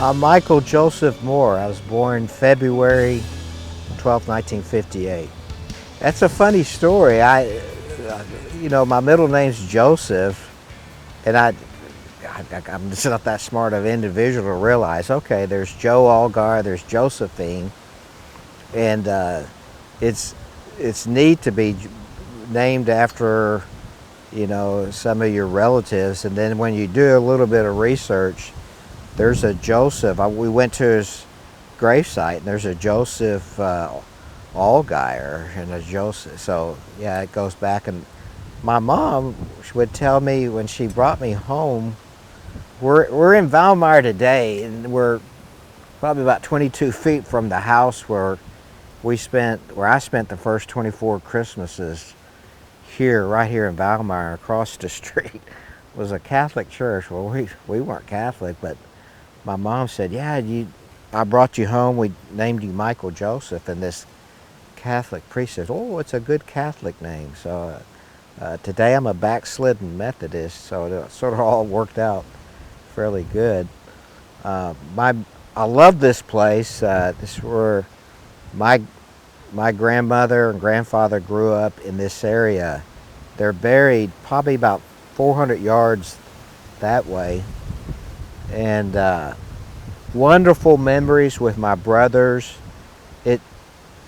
I'm Michael Joseph Moore. I was born February 12, 1958. That's a funny story. My middle name's Joseph, and I'm just not that smart of an individual to realize, okay, there's Joe Allgaier, there's Josephine, and it's it's neat to be named after, some of your relatives, and then when you do a little bit of research, there's a Joseph. We went to his gravesite, and there's a Joseph Allgaier and a Joseph. So yeah, it goes back. And my mom would tell me when she brought me home. We're in Valmeyer today, and we're probably about 22 feet from the house where I spent the first 24 Christmases. Right here in Valmeyer, across the street, was a Catholic church. Well, we weren't Catholic, but my mom said, "Yeah, I brought you home. We named you Michael Joseph." And this Catholic priest says, "Oh, it's a good Catholic name." So today I'm a backslidden Methodist, so it sort of all worked out fairly good. I love this place. This is where my grandmother and grandfather grew up in this area. They're buried probably about 400 yards that way. And wonderful memories with my brothers.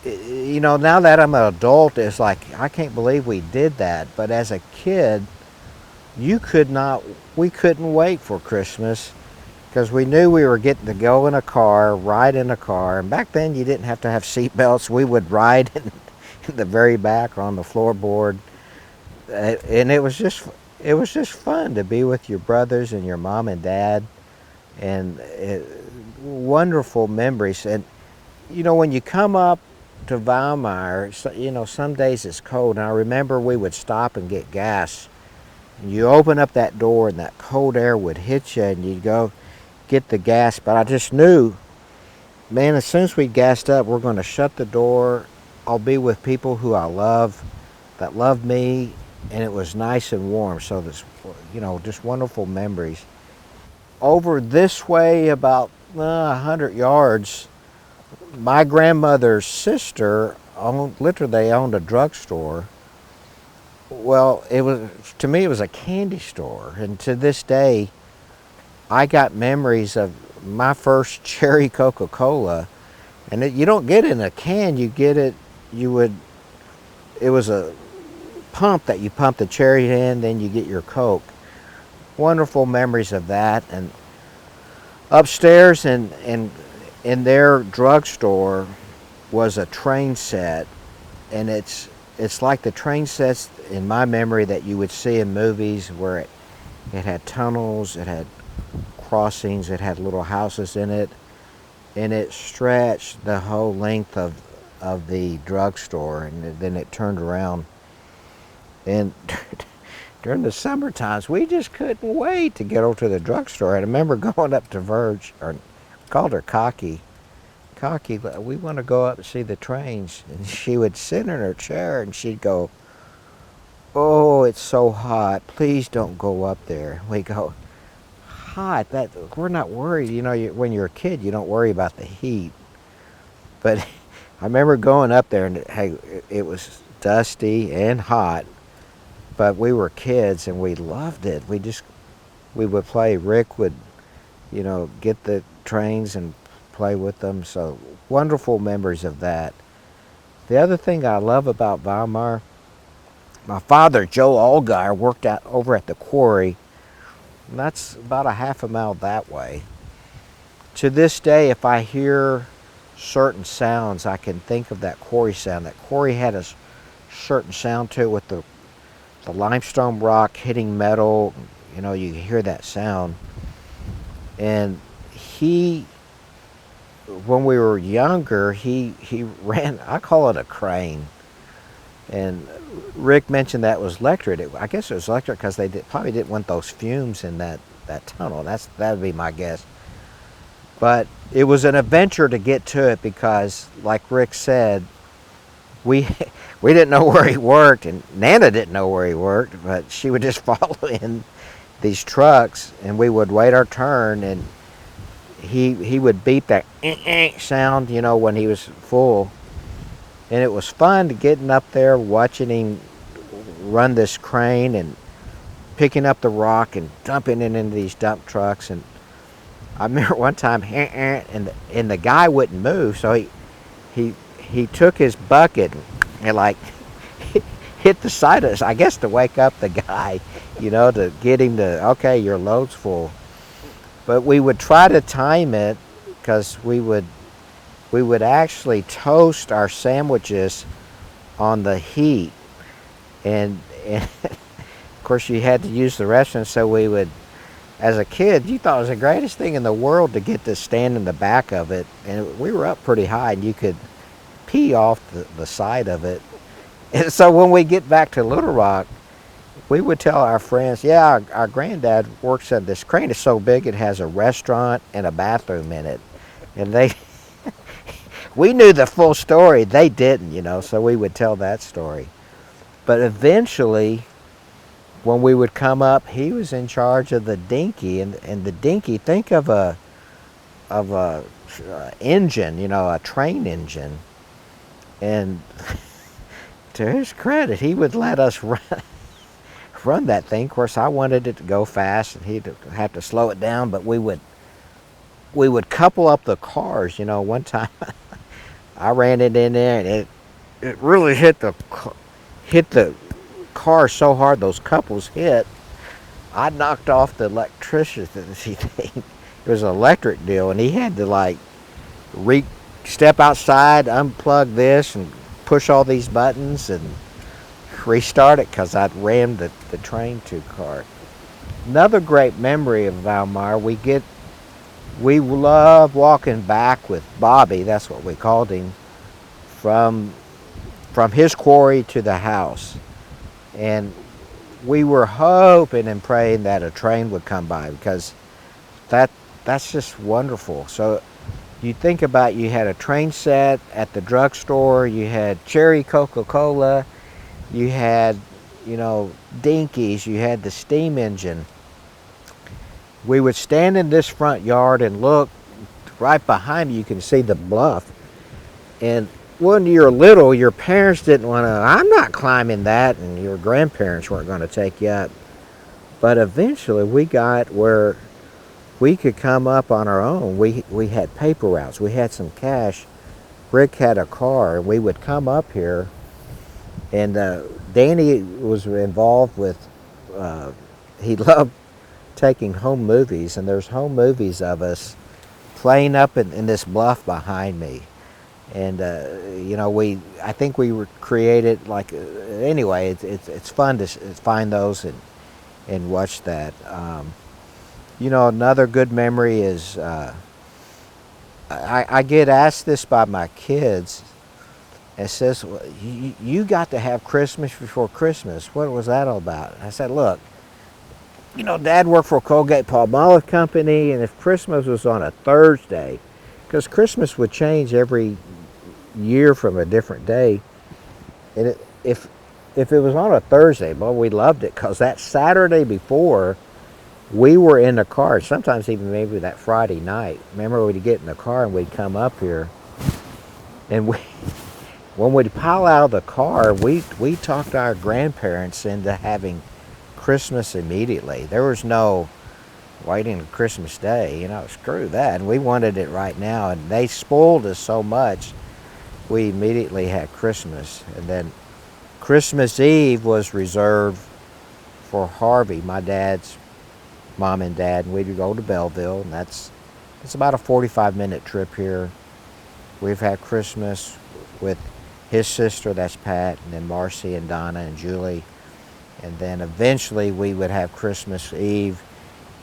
Now that I'm an adult, it's like, I can't believe we did that. But as a kid, we couldn't wait for Christmas because we knew we were getting to go in a car, ride in a car. And back then you didn't have to have seat belts. We would ride in the very back or on the floorboard. And it was just fun to be with your brothers and your mom and dad, and wonderful memories. And when you come up to Valmeyer, some days it's cold, and I remember we would stop and get gas, and you open up that door and that cold air would hit you, and you'd go get the gas. But I just knew, man, as soon as we gassed up, we're going to shut the door. I'll be with people who I love, that love me, and it was nice and warm. So this, just wonderful memories. Over this way, about 100 yards, my grandmother's sister they owned a drugstore. Well, to me it was a candy store, and to this day, I got memories of my first cherry Coca-Cola, and you don't get it in a can. You get it. It was a pump that you pump the cherry in, then you get your Coke. Wonderful memories of that. And upstairs in their drugstore was a train set, and it's like the train sets in my memory that you would see in movies, where it had tunnels, it had crossings, it had little houses in it, and it stretched the whole length of the drugstore, and then it turned around. And during the summer times, we just couldn't wait to get over to the drugstore. I remember going up to Verge, or called her Cocky, we want to go up and see the trains. And she would sit in her chair and she'd go, "Oh, it's so hot. Please don't go up there." We go, "Hot? We're not worried." When you're a kid, you don't worry about the heat. But I remember going up there, and hey, it was dusty and hot. But we were kids and we loved it. We would play. Rick would, get the trains and play with them. So wonderful memories of that. The other thing I love about Valmeyer, my father, Joe Allgaier, worked out over at the quarry, and that's about a half a mile that way. To this day, if I hear certain sounds, I can think of that quarry sound. That quarry had a certain sound to it with the limestone rock hitting metal. You hear that sound. And when we were younger, he ran, I call it a crane. And Rick mentioned that was electric. I guess it was electric because they probably didn't want those fumes in that tunnel. That would be my guess. But it was an adventure to get to it because, like Rick said, we didn't know where he worked, and Nana didn't know where he worked, but she would just follow in these trucks, and we would wait our turn, and he would beep that sound, when he was full. And it was fun to getting up there, watching him run this crane and picking up the rock and dumping it into these dump trucks. And I remember one time, and the guy wouldn't move, so he took his bucket and like hit the side of us, I guess to wake up the guy, to get him to, okay, your load's full. But we would try to time it because we would actually toast our sandwiches on the heat, and of course you had to use the restroom, so we would, as a kid, you thought it was the greatest thing in the world to get to stand in the back of it, and we were up pretty high, and you could pee off the side of it. And so when we get back to Little Rock, we would tell our friends, yeah, our granddad works at this crane. It's so big it has a restaurant and a bathroom in it. And we knew the full story. They didn't, so we would tell that story. But eventually, when we would come up, he was in charge of the dinky. And the dinky, think of a engine, a train engine. And to his credit, he would let us run that thing. Of course, I wanted it to go fast, and he'd have to slow it down. But we would couple up the cars. One time I ran it in there, and it really hit the car so hard those couples hit. I knocked off the electricity thing. It was an electric deal, and he had to step outside, unplug this, and push all these buttons and restart it because I'd rammed the train too hard. Another great memory of Valmeyer, we loved walking back with Bobby, that's what we called him, from his quarry to the house. And we were hoping and praying that a train would come by, because that's just wonderful. So you think about, you had a train set at the drugstore, you had cherry Coca-Cola, you had, dinkies, you had the steam engine. We would stand in this front yard and look right behind you can see the bluff. And when you're little, your parents didn't want to, I'm not climbing that, and your grandparents weren't going to take you up. But eventually we got where we could come up on our own. We had paper routes. We had some cash. Rick had a car, and we would come up here. And Danny was involved with, he loved taking home movies, and there's home movies of us playing up in this bluff behind me. And, I think we were created anyway, it's fun to find those and watch that. Another good memory is, I get asked this by my kids. It says, well, you got to have Christmas before Christmas. What was that all about? I said, look, Dad worked for Colgate-Palmolive Company, and if Christmas was on a Thursday, because Christmas would change every year from a different day, and if it was on a Thursday, well, we loved it, because that Saturday before, we were in the car, sometimes even maybe that Friday night. Remember, we'd get in the car and we'd come up here, and when we'd pile out of the car, we talked our grandparents into having Christmas immediately. There was no waiting to Christmas Day, screw that. And we wanted it right now, and they spoiled us so much, we immediately had Christmas. And then Christmas Eve was reserved for Harvey, my dad's mom and dad, and we'd go to Belleville, and it's about a 45-minute trip here. We've had Christmas with his sister, that's Pat, and then Marcy and Donna and Julie. And then eventually we would have Christmas Eve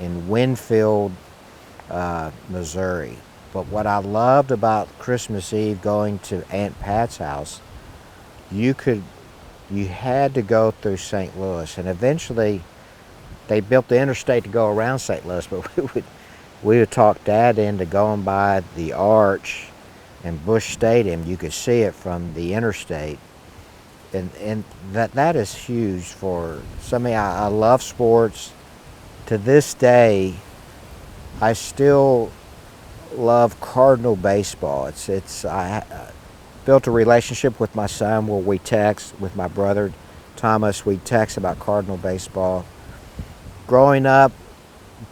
in Winfield, Missouri. But what I loved about Christmas Eve going to Aunt Pat's house, you had to go through St. Louis. And eventually they built the interstate to go around St. Louis, but we would talk Dad into going by the Arch and Busch Stadium. You could see it from the interstate. And that is huge for somebody. I love sports. To this day, I still love Cardinal baseball. I built a relationship with my son where we text with my brother Thomas. We text about Cardinal baseball. Growing up,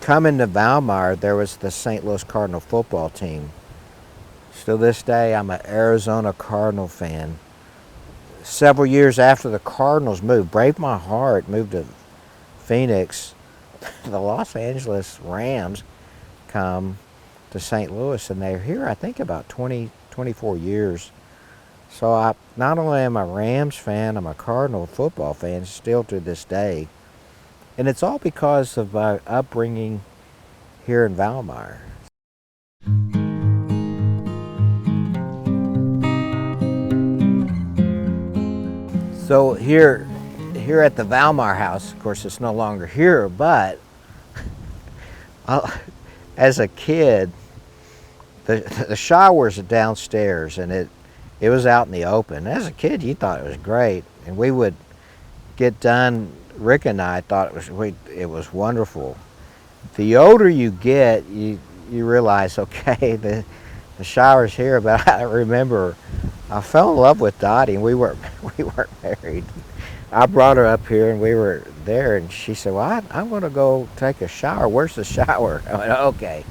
coming to Valmeyer, there was the St. Louis Cardinal football team. Still this day, I'm an Arizona Cardinal fan. Several years after the Cardinals moved, brave my heart, moved to Phoenix, the Los Angeles Rams come to St. Louis, and they're here, I think, about 20, 24 years. So not only am I a Rams fan, I'm a Cardinal football fan still to this day. And it's all because of my upbringing here in Valmeyer. So here at the Valmeyer house, of course, it's no longer here, but as a kid, the showers are downstairs, and it was out in the open. As a kid, you thought it was great, and we would get done. Rick and I thought it was wonderful. The older you get, you realize, okay, the shower's here, but I remember I fell in love with Dottie, and we weren't married. I brought her up here, and we were there, and she said, well, I want to go take a shower. Where's the shower? I went, okay.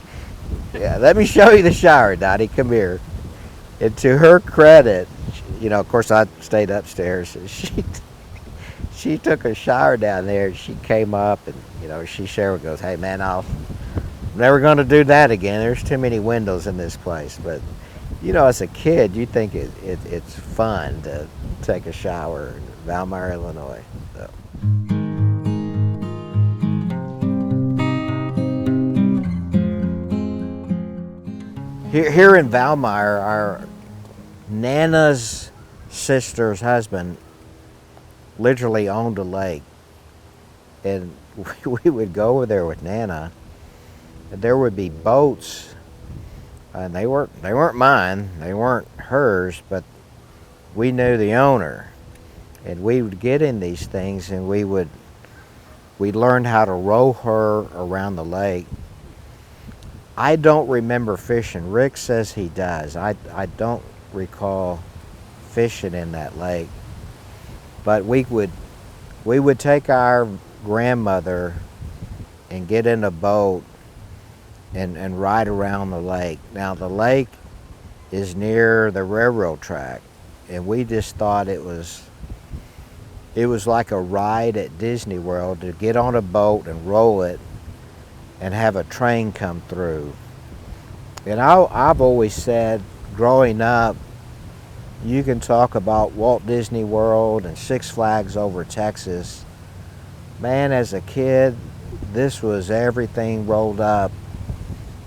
Yeah, let me show you the shower, Dottie. Come here. And to her credit, of course, I stayed upstairs. And she took a shower down there, and she came up, and she shared, goes, hey man, I'm never going to do that again. There's too many windows in this place. But as a kid, you think it's fun to take a shower in Valmeyer, Illinois. So. Here in Valmeyer, our Nana's sister's husband literally owned a lake, and we would go over there with Nana, and there would be boats, and they weren't mine, they weren't hers, but we knew the owner, and we would get in these things, and we learned how to row her around the lake. I don't remember fishing. Rick says he does. I don't recall fishing in that lake. But we would take our grandmother and get in a boat and ride around the lake. Now the lake is near the railroad track, and we just thought it was like a ride at Disney World to get on a boat and roll it and have a train come through. And I've always said, growing up, you can talk about Walt Disney World and Six Flags over Texas. Man, as a kid, this was everything rolled up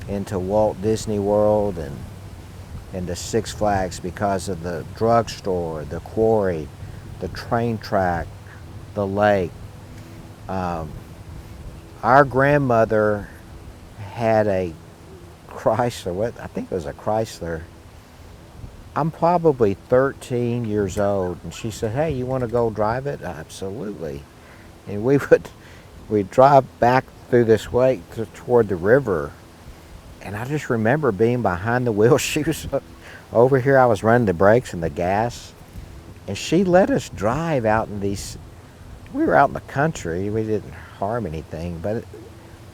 into Walt Disney World and the Six Flags because of the drugstore, the quarry, the train track, the lake. Our grandmother had a Chrysler, I think it was a Chrysler. I'm probably 13 years old, and she said, hey, you want to go drive it? Absolutely. And we'd drive back through this way toward the river, and I just remember being behind the wheel. She was over here, I was running the brakes and the gas, and she let us drive out in these, we were out in the country, we didn't harm anything, but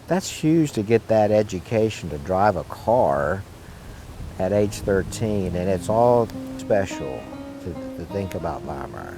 that's huge to get that education to drive a car at age 13, and it's all special to think about Valmeyer.